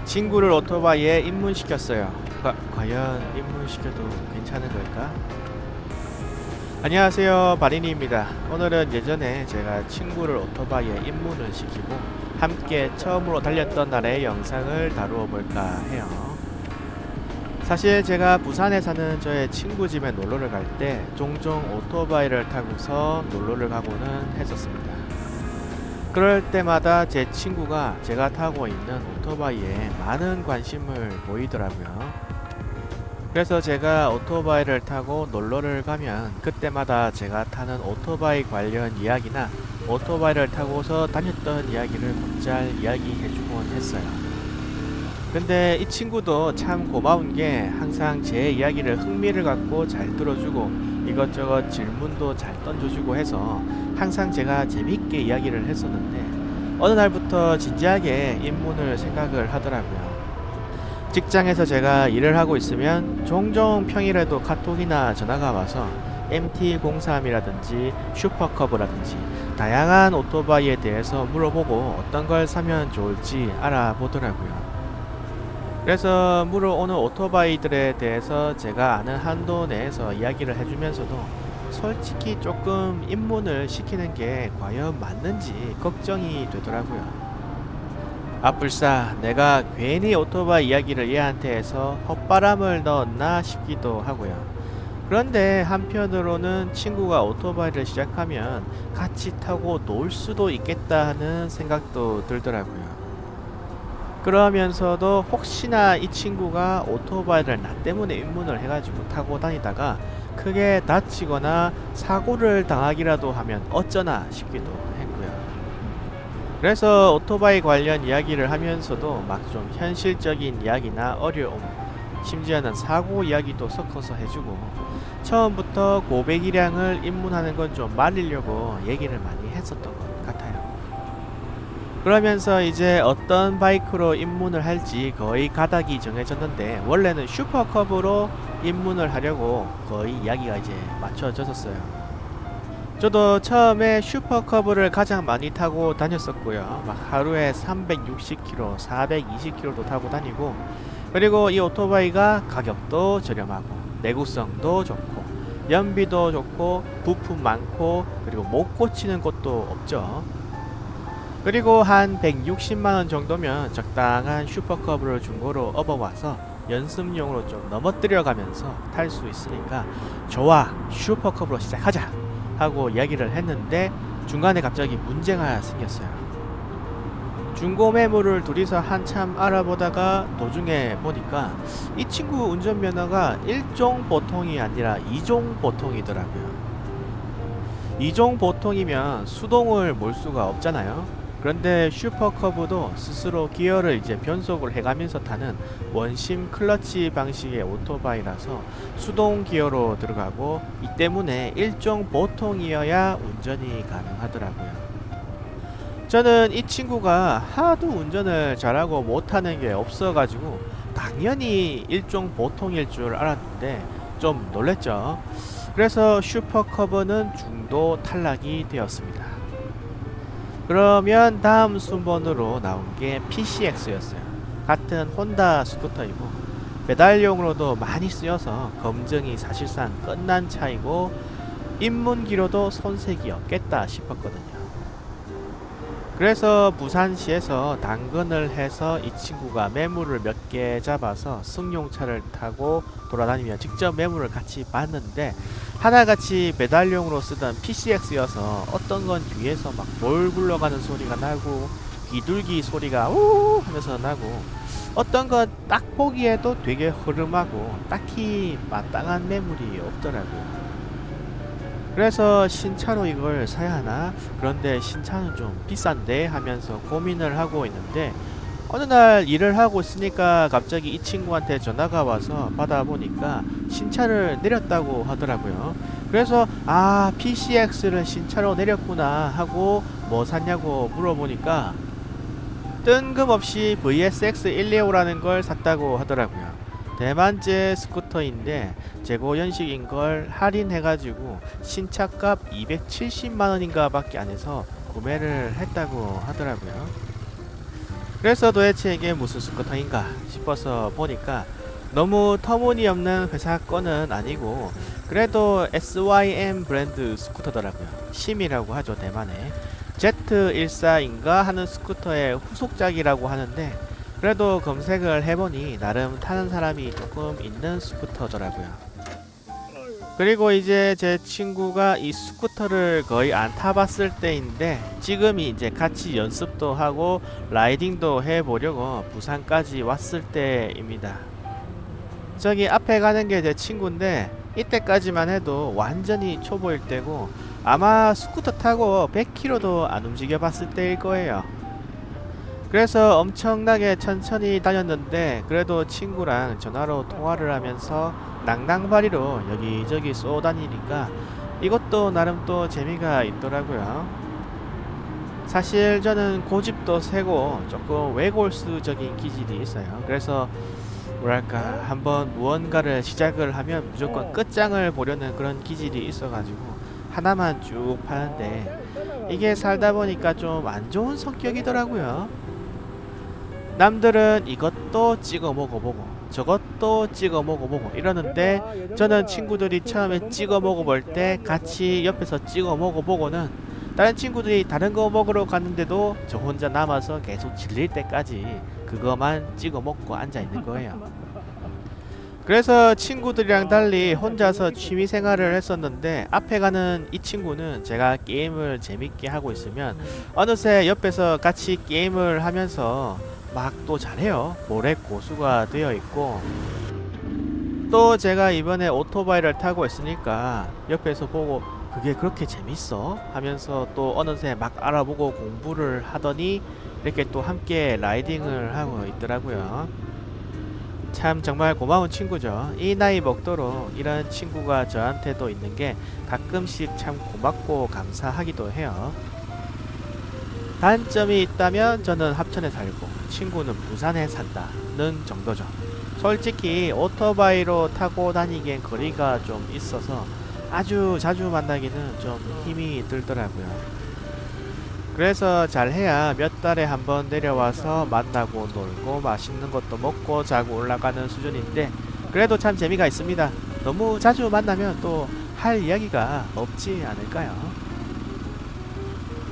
친구를 오토바이에 입문시켰어요. 과연 입문시켜도 괜찮은 걸까? 안녕하세요, 바리니입니다. 오늘은 예전에 제가 친구를 오토바이에 입문을 시키고 함께 처음으로 달렸던 날의 영상을 다루어 볼까 해요. 사실 제가 부산에 사는 저의 친구 집에 놀러를 갈 때 종종 오토바이를 타고서 놀러를 가고는 했었습니다. 그럴 때마다 제 친구가 제가 타고 있는 오토바이에 많은 관심을 보이더라고요. 그래서 제가 오토바이를 타고 놀러를 가면 그때마다 제가 타는 오토바이 관련 이야기나 오토바이를 타고서 다녔던 이야기를 곧잘 이야기해주곤 했어요. 근데 이 친구도 참 고마운 게 항상 제 이야기를 흥미를 갖고 잘 들어주고 이것저것 질문도 잘 던져주고 해서 항상 제가 재밌게 이야기를 했었는데 어느 날부터 진지하게 입문을 생각을 하더라고요. 직장에서 제가 일을 하고 있으면 종종 평일에도 카톡이나 전화가 와서 MT-03이라든지 슈퍼커브라든지 다양한 오토바이에 대해서 물어보고 어떤 걸 사면 좋을지 알아보더라고요. 그래서 물어오는 오토바이들에 대해서 제가 아는 한도 내에서 이야기를 해주면서도 솔직히 조금 입문을 시키는 게 과연 맞는지 걱정이 되더라고요. 불싸 내가 괜히 오토바이 이야기를 얘한테 해서 헛바람을 넣었나 싶기도 하고요. 그런데 한편으로는 친구가 오토바이를 시작하면 같이 타고 놀 수도 있겠다 하는 생각도 들더라고요. 그러면서도 혹시나 이 친구가 오토바이를 나 때문에 입문을 해가지고 타고 다니다가 크게 다치거나 사고를 당하기라도 하면 어쩌나 싶기도 했고요. 그래서 오토바이 관련 이야기를 하면서도 막 좀 현실적인 이야기나 어려움, 심지어는 사고 이야기도 섞어서 해주고 처음부터 고배기량을 입문하는 건 좀 말리려고 얘기를 많이 했었던 것 같아요. 그러면서 이제 어떤 바이크로 입문을 할지 거의 가닥이 정해졌는데 원래는 슈퍼컵으로 입문을 하려고 거의 이야기가 이제 맞춰졌었어요. 저도 처음에 슈퍼커브를 가장 많이 타고 다녔었고요. 막 하루에 360km, 420km도 타고 다니고 그리고 이 오토바이가 가격도 저렴하고 내구성도 좋고 연비도 좋고 부품 많고 그리고 못 고치는 곳도 없죠. 그리고 한 160만원 정도면 적당한 슈퍼커브를 중고로 업어와서 연습용으로 좀 넘어뜨려 가면서 탈 수 있으니까 좋아, 슈퍼커브로 시작하자 하고 이야기를 했는데 중간에 갑자기 문제가 생겼어요. 중고 매물을 둘이서 한참 알아보다가 도중에 보니까 이 친구 운전면허가 1종 보통이 아니라 2종 보통이더라고요. 2종 보통이면 수동을 몰 수가 없잖아요. 그런데 슈퍼커브도 스스로 기어를 이제 변속을 해가면서 타는 원심 클러치 방식의 오토바이라서 수동 기어로 들어가고 이 때문에 일종 보통이어야 운전이 가능하더라고요. 저는 이 친구가 하도 운전을 잘하고 못하는 게 없어가지고 당연히 일종 보통일 줄 알았는데 좀 놀랬죠. 그래서 슈퍼커브는 중도 탈락이 되었습니다. 그러면 다음 순번으로 나온 게 PCX였어요. 같은 혼다 스쿠터이고 배달용으로도 많이 쓰여서 검증이 사실상 끝난 차이고 입문기로도 손색이 없겠다 싶었거든요. 그래서 부산시에서 당근을 해서 이 친구가 매물을 몇 개 잡아서 승용차를 타고 돌아다니며 직접 매물을 같이 봤는데 하나같이 배달용으로 쓰던 PCX여서 어떤 건 뒤에서 막 돌 굴러가는 소리가 나고 비둘기 소리가 우 하면서 나고 어떤 건 딱 보기에도 되게 허름하고 딱히 마땅한 매물이 없더라고요. 그래서 신차로 이걸 사야 하나? 그런데 신차는 좀 비싼데 하면서 고민을 하고 있는데 어느 날 일을 하고 있으니까 갑자기 이 친구한테 전화가 와서 받아보니까 신차를 내렸다고 하더라고요. 그래서 PCX를 신차로 내렸구나 하고 뭐 샀냐고 물어보니까 뜬금없이 VSX125라는 걸 샀다고 하더라고요. 대만제 스쿠터인데 재고 연식인 걸 할인해가지고 신차값 270만원인가 밖에 안 해서 구매를 했다고 하더라고요. 그래서 도대체 이게 무슨 스쿠터인가 싶어서 보니까 너무 터무니없는 회사 거는 아니고 그래도 SYM 브랜드 스쿠터더라고요. 심이라고 하죠, 대만에. Z14인가 하는 스쿠터의 후속작이라고 하는데 그래도 검색을 해보니 나름 타는 사람이 조금 있는 스쿠터더라고요. 그리고 이제 제 친구가 이 스쿠터를 거의 안 타봤을 때인데 지금이 이제 같이 연습도 하고 라이딩도 해보려고 부산까지 왔을 때입니다. 저기 앞에 가는 게 제 친구인데 이때까지만 해도 완전히 초보일 때고 아마 스쿠터 타고 100km도 안 움직여 봤을 때일 거예요. 그래서 엄청나게 천천히 다녔는데 그래도 친구랑 전화로 통화를 하면서 낭낭바리로 여기저기 쏘다니니까 이것도 나름 또 재미가 있더라고요. 사실 저는 고집도 세고 조금 외골수적인 기질이 있어요. 그래서 뭐랄까 한번 무언가를 시작을 하면 무조건 끝장을 보려는 그런 기질이 있어가지고 하나만 쭉 파는데 이게 살다 보니까 좀 안 좋은 성격이더라고요. 남들은 이것도 찍어 먹어보고 저것도 찍어 먹어보고 이러는데 저는 친구들이 처음에 찍어 먹어볼 때 같이 옆에서 찍어 먹어보고는 다른 친구들이 다른 거 먹으러 갔는데도 저 혼자 남아서 계속 질릴 때까지 그거만 찍어 먹고 앉아 있는 거예요. 그래서 친구들이랑 달리 혼자서 취미생활을 했었는데 앞에 가는 이 친구는 제가 게임을 재밌게 하고 있으면 어느새 옆에서 같이 게임을 하면서 막 또 잘해요. 모래 고수가 되어 있고 또 제가 이번에 오토바이를 타고 있으니까 옆에서 보고 그게 그렇게 재밌어? 하면서 또 어느새 막 알아보고 공부를 하더니 이렇게 또 함께 라이딩을 하고 있더라고요. 참 정말 고마운 친구죠. 이 나이 먹도록 이런 친구가 저한테도 있는 게 가끔씩 참 고맙고 감사하기도 해요. 단점이 있다면 저는 합천에 살고 친구는 부산에 산다는 정도죠. 솔직히 오토바이로 타고 다니기엔 거리가 좀 있어서 아주 자주 만나기는 좀 힘이 들더라고요. 그래서 잘해야 몇 달에 한번 내려와서 만나고 놀고 맛있는 것도 먹고 자고 올라가는 수준인데 그래도 참 재미가 있습니다. 너무 자주 만나면 또 할 이야기가 없지 않을까요?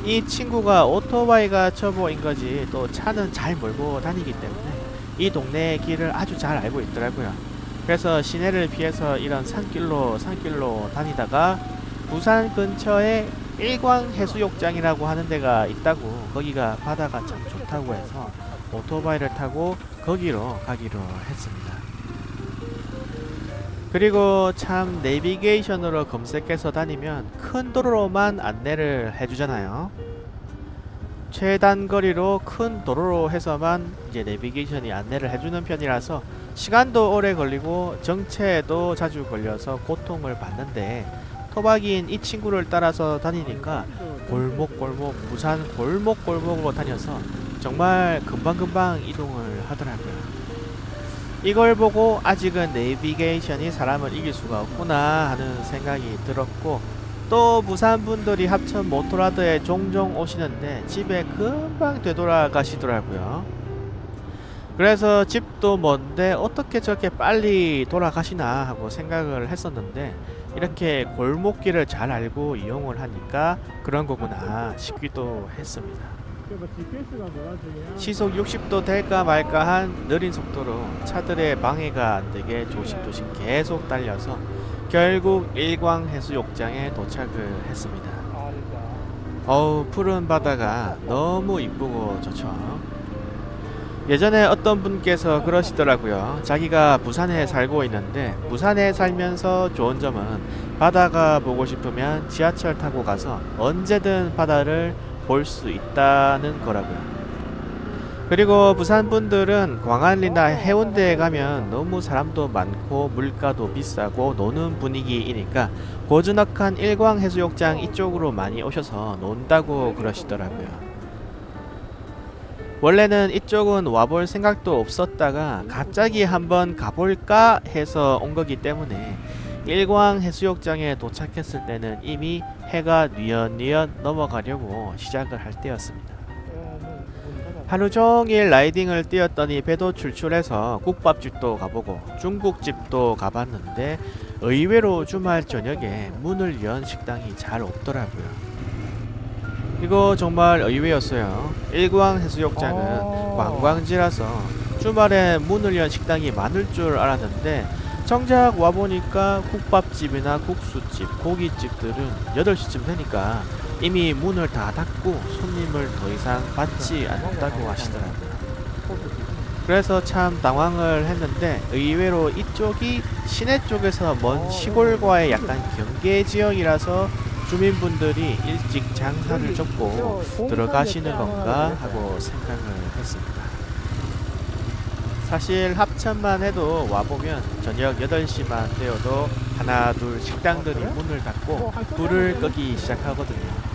이 친구가 오토바이가 초보인 거지 또 차는 잘 몰고 다니기 때문에 이 동네의 길을 아주 잘 알고 있더라고요. 그래서 시내를 피해서 이런 산길로 다니다가 부산 근처에 일광해수욕장이라고 하는 데가 있다고 거기가 바다가 참 좋다고 해서 오토바이를 타고 거기로 가기로 했습니다. 그리고 참 내비게이션으로 검색해서 다니면 큰 도로로만 안내를 해주잖아요. 최단 거리로 큰 도로로 해서만 이제 내비게이션이 안내를 해주는 편이라서 시간도 오래 걸리고 정체에도 자주 걸려서 고통을 받는데 토박이인 이 친구를 따라서 다니니까 골목골목 부산 골목골목으로 다녀서 정말 금방금방 이동을 하더라고요. 이걸 보고 아직은 내비게이션이 사람을 이길 수가 없구나 하는 생각이 들었고 또 부산 분들이 합천 모토라드에 종종 오시는데 집에 금방 되돌아가시더라고요. 그래서 집도 먼데 어떻게 저렇게 빨리 돌아가시나 하고 생각을 했었는데 이렇게 골목길을 잘 알고 이용을 하니까 그런 거구나 싶기도 했습니다. 시속 60도 될까 말까 한 느린 속도로 차들의 방해가 안되게 조심조심 계속 달려서 결국 일광해수욕장에 도착을 했습니다. 어우 푸른 바다가 너무 이쁘고 좋죠. 예전에 어떤 분께서 그러시더라고요. 자기가 부산에 살고 있는데 부산에 살면서 좋은 점은 바다가 보고 싶으면 지하철 타고 가서 언제든 바다를 볼 수 있다는 거라고요. 그리고 부산 분들은 광안리나 해운대에 가면 너무 사람도 많고 물가도 비싸고 노는 분위기이니까 고즈넉한 일광해수욕장 이쪽으로 많이 오셔서 논다고 그러시더라고요. 원래는 이쪽은 와볼 생각도 없었다가 갑자기 한번 가볼까 해서 온 거기 때문에 일광해수욕장에 도착했을 때는 이미 해가 뉘엿뉘엿 넘어가려고 시작을 할 때였습니다. 하루 종일 라이딩을 뛰었더니 배도 출출해서 국밥집도 가보고 중국집도 가봤는데 의외로 주말 저녁에 문을 연 식당이 잘 없더라고요. 이거 정말 의외였어요. 일광 해수욕장은 관광지라서 주말에 문을 연 식당이 많을 줄 알았는데 정작 와보니까 국밥집이나 국수집, 고깃집들은 8시쯤 되니까 이미 문을 다 닫고 손님을 더 이상 받지 않는다고 하시더라고요. 그래서 참 당황을 했는데 의외로 이쪽이 시내 쪽에서 먼 시골과의 약간 경계 지역이라서 주민분들이 일찍 장사를 접고 들어가시는 건가 하고 생각을 했습니다. 사실 합천만 해도 와보면 저녁 8시만 되어도 하나 둘 식당들이 문을 닫고 불을 끄기 시작하거든요.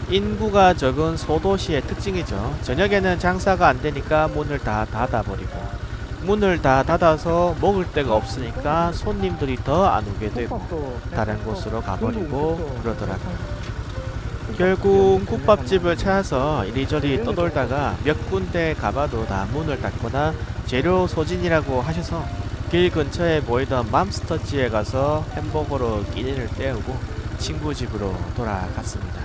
인구가 적은 소도시의 특징이죠. 저녁에는 장사가 안 되니까 문을 다 닫아버리고 문을 다 닫아서 먹을 데가 없으니까 손님들이 더 안 오게 되고 다른 곳으로 가버리고 그러더라고요. 결국 국밥집을 찾아서 이리저리 떠돌다가 몇 군데 가봐도 다 문을 닫거나 재료 소진이라고 하셔서 길 근처에 보이던 맘스터치에 가서 햄버거로 끼니를 때우고 친구 집으로 돌아갔습니다.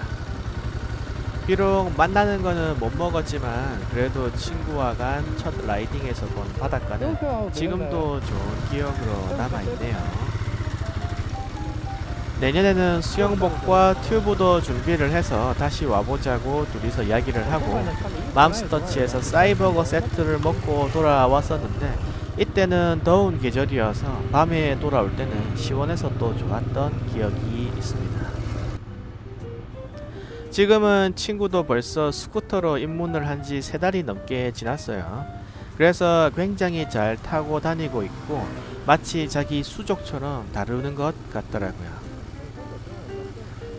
비록 만나는 거는 못 먹었지만 그래도 친구와 간 첫 라이딩에서 본 바닷가는 지금도 좋은 기억으로 남아있네요. 내년에는 수영복과 튜브도 준비를 해서 다시 와보자고 둘이서 이야기를 하고 맘스터치에서 싸이버거 세트를 먹고 돌아왔었는데 이때는 더운 계절이어서 밤에 돌아올 때는 시원해서 또 좋았던 기억이 있습니다. 지금은 친구도 벌써 스쿠터로 입문을 한 지 3달이 넘게 지났어요. 그래서 굉장히 잘 타고 다니고 있고 마치 자기 수족처럼 다루는 것 같더라고요.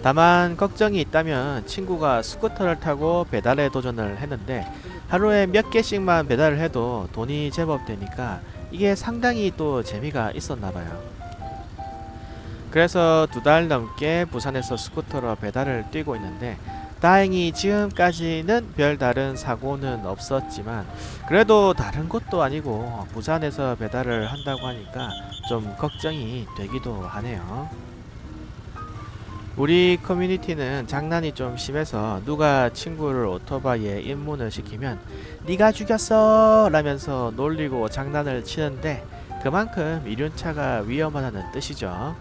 다만 걱정이 있다면 친구가 스쿠터를 타고 배달에 도전을 했는데 하루에 몇 개씩만 배달을 해도 돈이 제법 되니까 이게 상당히 또 재미가 있었나봐요. 그래서 2달 넘게 부산에서 스쿠터로 배달을 뛰고 있는데 다행히 지금까지는 별다른 사고는 없었지만 그래도 다른 곳도 아니고 부산에서 배달을 한다고 하니까 좀 걱정이 되기도 하네요. 우리 커뮤니티는 장난이 좀 심해서 누가 친구를 오토바이에 입문을 시키면 네가 죽였어 라면서 놀리고 장난을 치는데 그만큼 이륜차가 위험하다는 뜻이죠.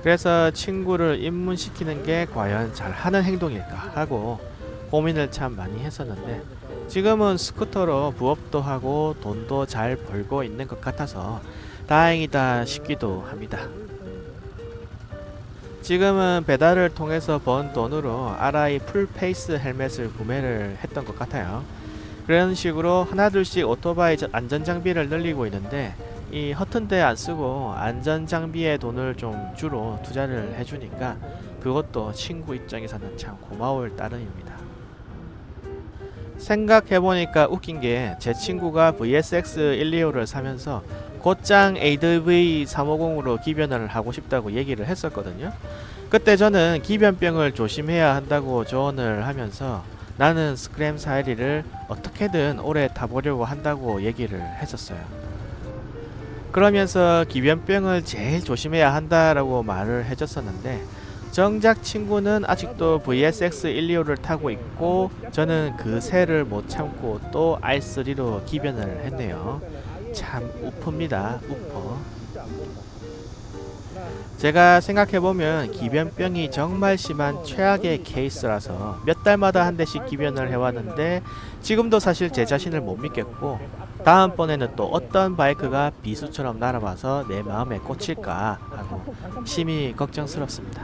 그래서 친구를 입문시키는 게 과연 잘하는 행동일까 하고 고민을 참 많이 했었는데 지금은 스쿠터로 부업도 하고 돈도 잘 벌고 있는 것 같아서 다행이다 싶기도 합니다. 지금은 배달을 통해서 번 돈으로 RI 풀페이스 헬멧을 구매를 했던 것 같아요. 그런 식으로 하나둘씩 오토바이 안전장비를 늘리고 있는데 이 허튼 데 안 쓰고 안전장비에 돈을 좀 주로 투자를 해주니까 그것도 친구 입장에서는 참 고마울 따름입니다. 생각해보니까 웃긴 게 제 친구가 VSX 125를 사면서 곧장 ADV 350으로 기변을 하고 싶다고 얘기를 했었거든요. 그때 저는 기변병을 조심해야 한다고 조언을 하면서 나는 스크램 412를 어떻게든 오래 타보려고 한다고 얘기를 했었어요. 그러면서 기변병을 제일 조심해야 한다라고 말을 해줬었는데 정작 친구는 아직도 VSX 125를 타고 있고 저는 그 새를 못 참고 또 R3로 기변을 했네요. 참 우프입니다. 우퍼. 제가 생각해보면 기변병이 정말 심한 최악의 케이스라서 몇 달마다 한 대씩 기변을 해왔는데 지금도 사실 제 자신을 못 믿겠고 다음번에는 또 어떤 바이크가 비수처럼 날아와서 내 마음에 꽂힐까 하고 심히 걱정스럽습니다.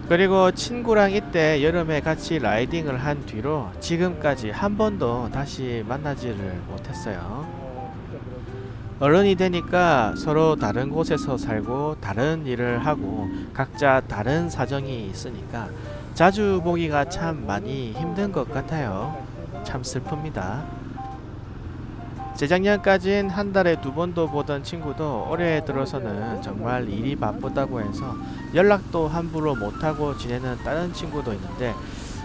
그리고 친구랑 이때 여름에 같이 라이딩을 한 뒤로 지금까지 한 번도 다시 만나지를 못했어요. 어른이 되니까 서로 다른 곳에서 살고 다른 일을 하고 각자 다른 사정이 있으니까 자주 보기가 참 많이 힘든 것 같아요. 참 슬픕니다. 재작년까진 한 달에 2번도 보던 친구도 올해 들어서는 정말 일이 바쁘다고 해서 연락도 함부로 못하고 지내는 다른 친구도 있는데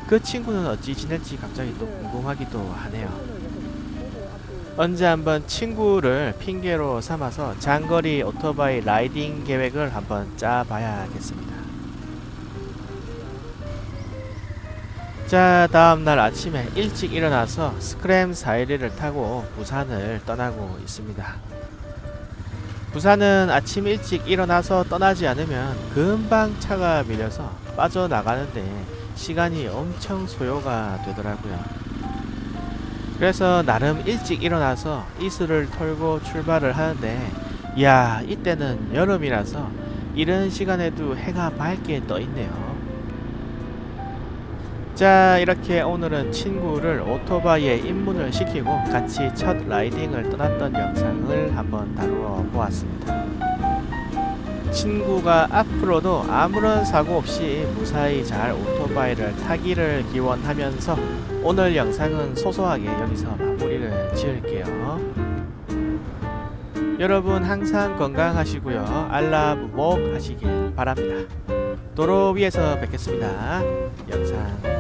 그 친구는 어찌 지낼지 갑자기 또 궁금하기도 하네요. 언제 한번 친구를 핑계로 삼아서 장거리 오토바이 라이딩 계획을 한번 짜봐야겠습니다. 자, 다음날 아침에 일찍 일어나서 스크램 411을 타고 부산을 떠나고 있습니다. 부산은 아침 일찍 일어나서 떠나지 않으면 금방 차가 밀려서 빠져나가는데 시간이 엄청 소요가 되더라고요. 그래서 나름 일찍 일어나서 이슬을 털고 출발을 하는데, 이야, 이때는 여름이라서 이른 시간에도 해가 밝게 떠 있네요. 자, 이렇게 오늘은 친구를 오토바이에 입문을 시키고 같이 첫 라이딩을 떠났던 영상을 한번 다루어 보았습니다. 친구가 앞으로도 아무런 사고 없이 무사히 잘 오토바이를 타기를 기원하면서 오늘 영상은 소소하게 여기서 마무리를 지을게요. 여러분 항상 건강하시고요. 알라무복 하시길 바랍니다. 도로 위에서 뵙겠습니다. 영상